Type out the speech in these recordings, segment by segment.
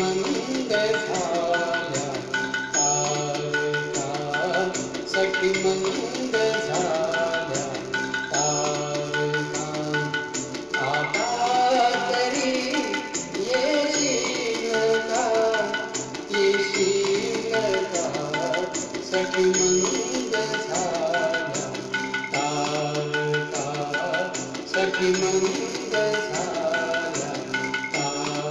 मंद झाल्या तारका, सखी मंद झाल्या तारका. आता तरी येशील का, येशील का, सखी मंद झाल्या तारका, सखी मंद झाल्या तारका.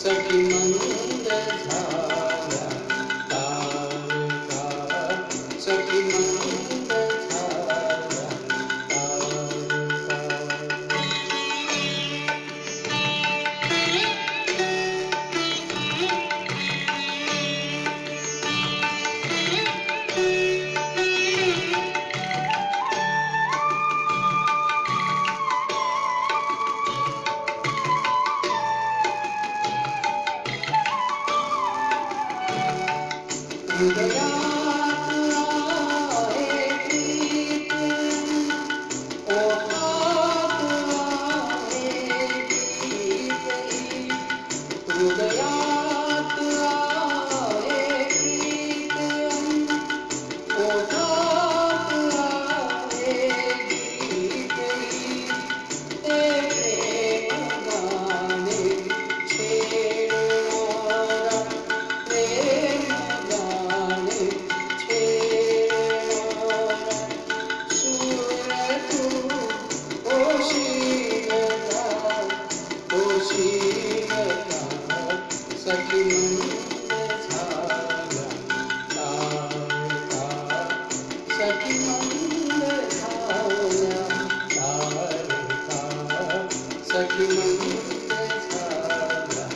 सखी मंद झाल्या तारका, सखी मंद झाल्या तारका. हृदयात आहे प्रीत, ओठात आहे प्रीत, हृदयात आहे प्रीत, ओठात आहे प्रीत. ते प्रेम गाणे छेडणारा, प्रेम गाणे छेडणारा सूर तू होशील का, होशील का, सखी मंद झाल्या तारका, सखी मंद झाल्या तारका, सखी मंद झाल्या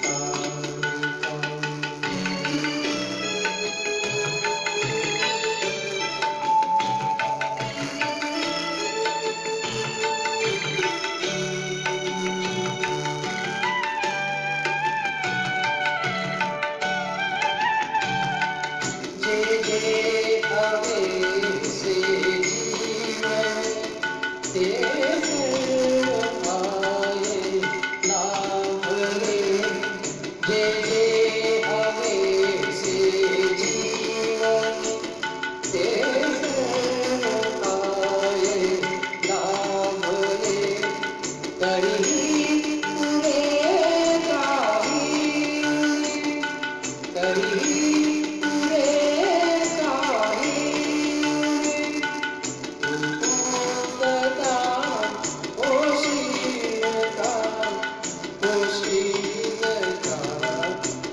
तारका. जे हवे से जीवन ते पाए लाभले, जे हवे से जीवन ते पाए लाभले. तरीही पुरे काही, तरीही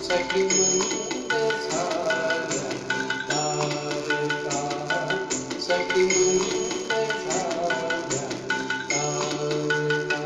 सखी मंद झाल्या तारका, सखी मंद झाल्या तारका.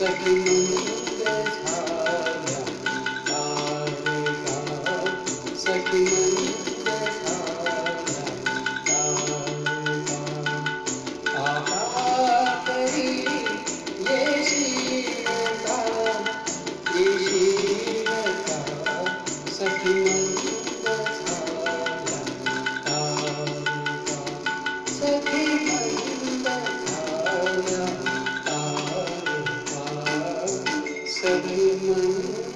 सखी मंद झाल्या तारका, सखी मंद झाल्या तारका. आहा तरी येशील का, येशील का, सखी मंद झाल्या तारका, सखी मंद झाल्या तारका, सखी मंद